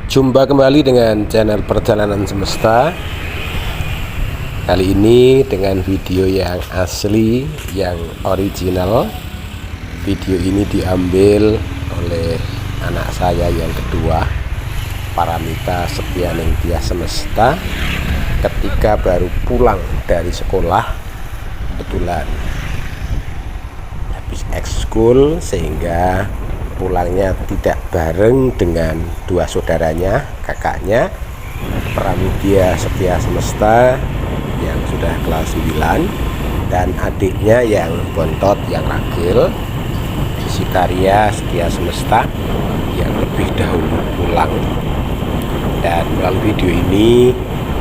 Jumpa kembali dengan channel Perjalanan Semesta. Kali ini dengan video yang asli, yang original. Video ini diambil oleh anak saya yang kedua, Paramita Septianingtyas Semesta, ketika baru pulang dari sekolah. Kebetulan habis ekskul, sehingga pulangnya tidak bareng dengan dua saudaranya, kakaknya Pramudia Setia Semesta yang sudah kelas 9 dan adiknya yang bontot, yang ragil, Sitaria Setia Semesta yang lebih dahulu pulang. Dan melalui video ini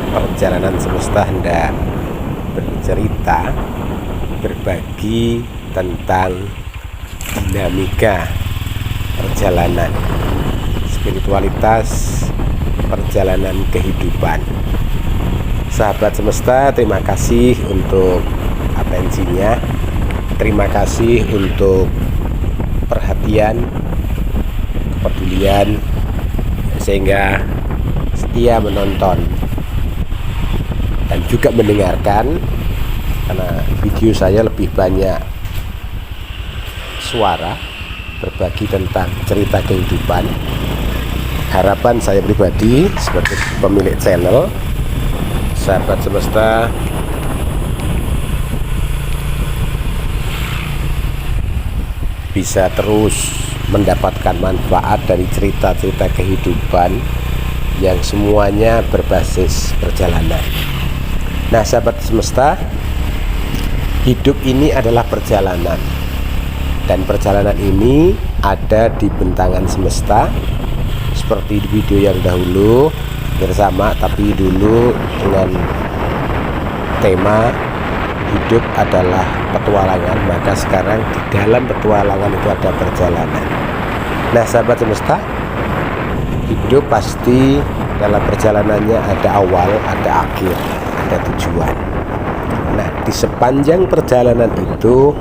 Perjalanan Semesta hendak bercerita, berbagi tentang dinamika perjalanan spiritualitas, perjalanan kehidupan. Sahabat semesta, terima kasih untuk atensinya, terima kasih untuk perhatian, kepedulian, sehingga setia menonton dan juga mendengarkan, karena video saya lebih banyak suara, berbagi tentang cerita kehidupan. Harapan saya pribadi sebagai pemilik channel, sahabat semesta, bisa terus mendapatkan manfaat dari cerita-cerita kehidupan yang semuanya berbasis perjalanan. Nah, sahabat semesta, hidup ini adalah perjalanan. Dan perjalanan ini ada di bentangan semesta, seperti di video yang dahulu bersama, tapi dulu dengan tema hidup adalah petualangan, maka sekarang di dalam petualangan itu ada perjalanan. Nah, sahabat semesta, hidup pasti dalam perjalanannya ada awal, ada akhir, ada tujuan. Nah, di sepanjang perjalanan itu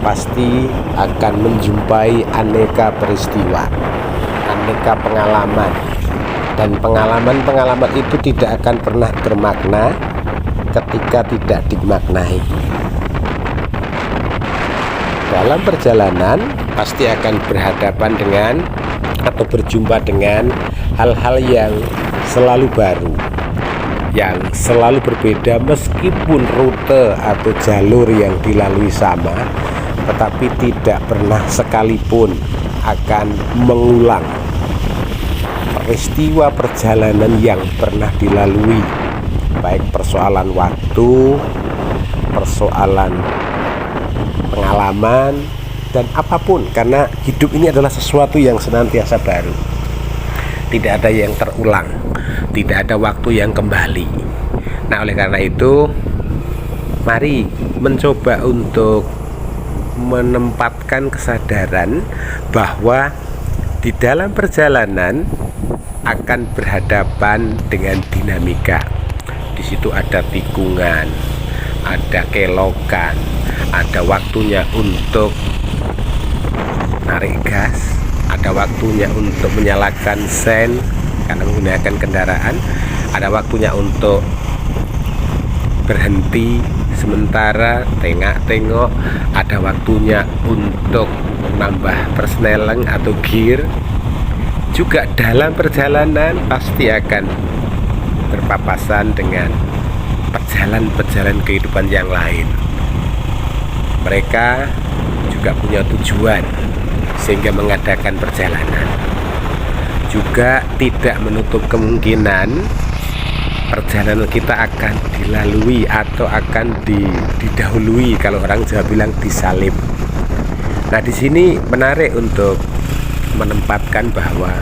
pasti akan menjumpai aneka peristiwa, aneka pengalaman, dan pengalaman-pengalaman itu tidak akan pernah bermakna ketika tidak dimaknai. Dalam perjalanan pasti akan berhadapan dengan atau berjumpa dengan hal-hal yang selalu baru, yang selalu berbeda, meskipun rute atau jalur yang dilalui sama, tetapi tidak pernah sekalipun akan mengulang peristiwa perjalanan yang pernah dilalui, baik persoalan waktu, persoalan pengalaman, dan apapun, karena hidup ini adalah sesuatu yang senantiasa baru. Tidak ada yang terulang, tidak ada waktu yang kembali. Nah, oleh karena itu, mari mencoba untuk menempatkan kesadaran bahwa di dalam perjalanan akan berhadapan dengan dinamika. Di situ ada tikungan, ada kelokan, ada waktunya untuk narik gas, ada waktunya untuk menyalakan sen karena menggunakan kendaraan, ada waktunya untuk berhenti sementara, tengok-tengok, ada waktunya untuk menambah persneling atau gear. Juga dalam perjalanan pasti akan berpapasan dengan perjalanan kehidupan yang lain. Mereka juga punya tujuan sehingga mengadakan perjalanan. Juga tidak menutup kemungkinan perjalanan kita akan dilalui atau akan didahului, kalau orang Jawa bilang disalib. Nah, di sini menarik untuk menempatkan bahwa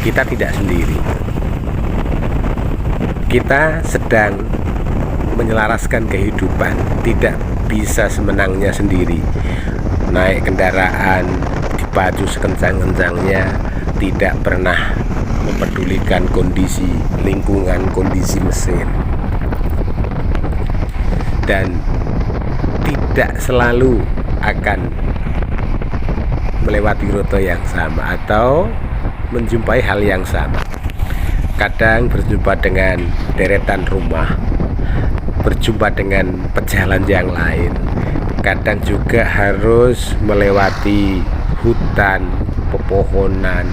kita tidak sendiri. Kita sedang menyelaraskan kehidupan, tidak bisa semenangnya sendiri. Naik kendaraan dipacu sekencang-kencangnya, tidak pernah mempedulikan kondisi lingkungan, kondisi mesin, dan tidak selalu akan melewati rute yang sama atau menjumpai hal yang sama. kadang berjumpa dengan deretan rumah, berjumpa dengan pejalan yang lain, kadang juga harus melewati hutan, pepohonan.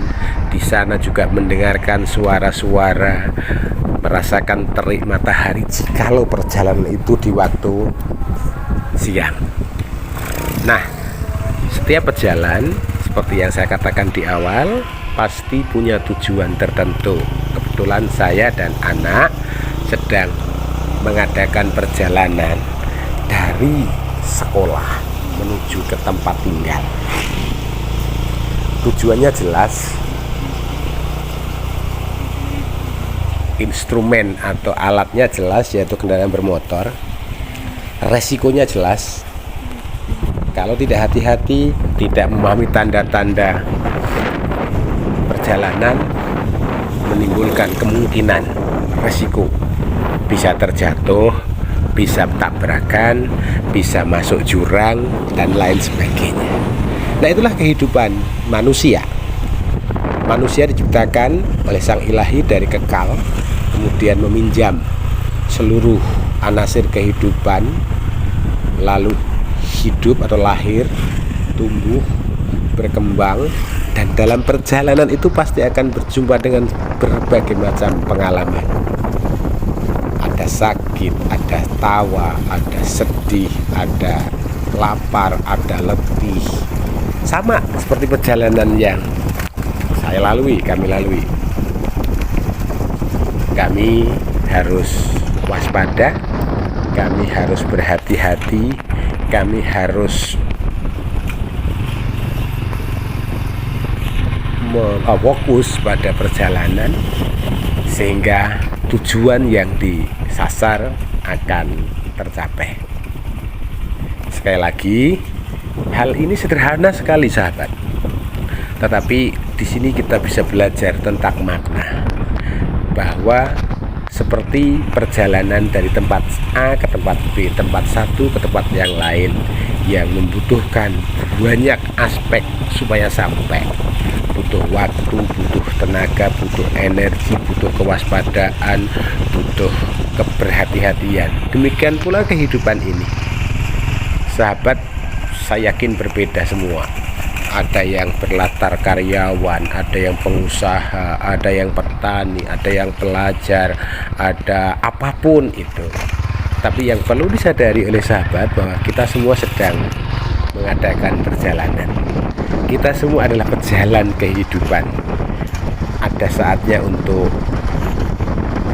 Di sana juga mendengarkan suara-suara, merasakan terik matahari jikalau perjalanan itu di waktu siang. Nah, setiap pejalan seperti yang saya katakan di awal pasti punya tujuan tertentu. Kebetulan saya dan anak sedang mengadakan perjalanan dari sekolah menuju ke tempat tinggal. Tujuannya jelas, instrumen atau alatnya jelas, yaitu kendaraan bermotor. Resikonya jelas, kalau tidak hati-hati, tidak memahami tanda-tanda perjalanan, menimbulkan kemungkinan resiko bisa terjatuh, bisa tabrakan, bisa masuk jurang, dan lain sebagainya. Nah, itulah kehidupan manusia. Manusia diciptakan oleh Sang Ilahi dari kekal, kemudian meminjam seluruh anasir kehidupan, lalu hidup atau lahir, tumbuh, berkembang, dan dalam perjalanan itu pasti akan berjumpa dengan berbagai macam pengalaman. Ada sakit, ada tawa, ada sedih, ada lapar, ada letih. Sama seperti perjalanan yang kami lalui. Kami harus waspada, kami harus berhati-hati, kami harus fokus pada perjalanan sehingga tujuan yang disasar akan tercapai. Sekali lagi, hal ini sederhana sekali sahabat, tetapi di sini kita bisa belajar tentang makna, bahwa seperti perjalanan dari tempat A ke tempat B, tempat satu ke tempat yang lain, yang membutuhkan banyak aspek supaya sampai. Butuh waktu, butuh tenaga, butuh energi, butuh kewaspadaan, butuh keberhati-hatian. Demikian pula kehidupan ini, sahabat, saya yakin berbeda semua. Ada yang berlatar karyawan, ada yang pengusaha, ada yang petani, ada yang pelajar, ada apapun itu. Tapi yang perlu disadari oleh sahabat bahwa kita semua sedang mengadakan perjalanan. Kita semua adalah pejalan kehidupan. Ada saatnya untuk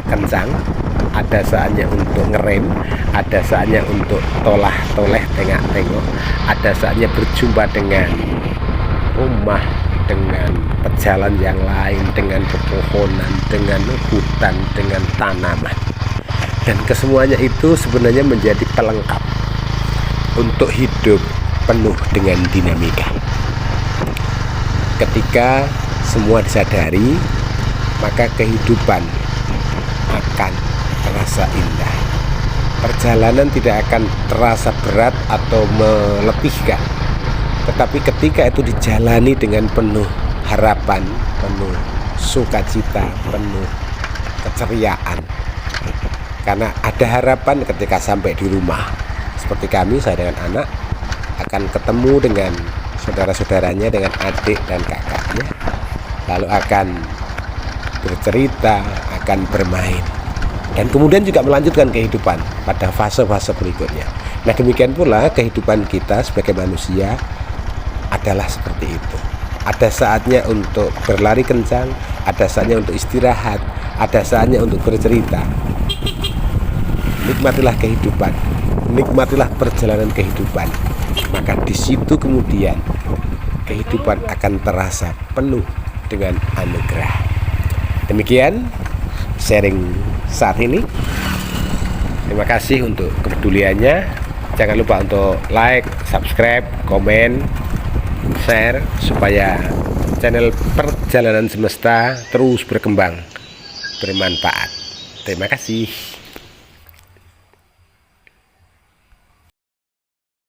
kencang, ada saatnya untuk ngerem, ada saatnya untuk tolah-toleh, tengok-tengok, ada saatnya berjumpa dengan rumah, dengan pejalan yang lain, dengan pepohonan, dengan hutan, dengan tanaman. Dan kesemuanya itu sebenarnya menjadi pelengkap untuk hidup penuh dengan dinamika. Ketika semua disadari, maka kehidupan akan terasa indah. Perjalanan tidak akan terasa berat atau meletihkan. Tetapi ketika itu dijalani dengan penuh harapan, penuh sukacita, penuh keceriaan. Karena ada harapan ketika sampai di rumah. Seperti kami, saya dengan anak akan ketemu dengan saudara-saudaranya, dengan adik dan kakaknya, lalu akan bercerita, akan bermain, dan kemudian juga melanjutkan kehidupan pada fase-fase berikutnya. Nah, demikian pula kehidupan kita sebagai manusia adalah seperti itu. Ada saatnya untuk berlari kencang, ada saatnya untuk istirahat, ada saatnya untuk bercerita. Nikmatilah kehidupan, nikmatilah perjalanan kehidupan. Maka di situ kemudian kehidupan akan terasa penuh dengan anugerah. Demikian sharing saat ini. Terima kasih untuk kepeduliannya. Jangan lupa untuk like, subscribe, komen, share supaya channel Perjalanan Semesta terus berkembang, bermanfaat. Terima kasih.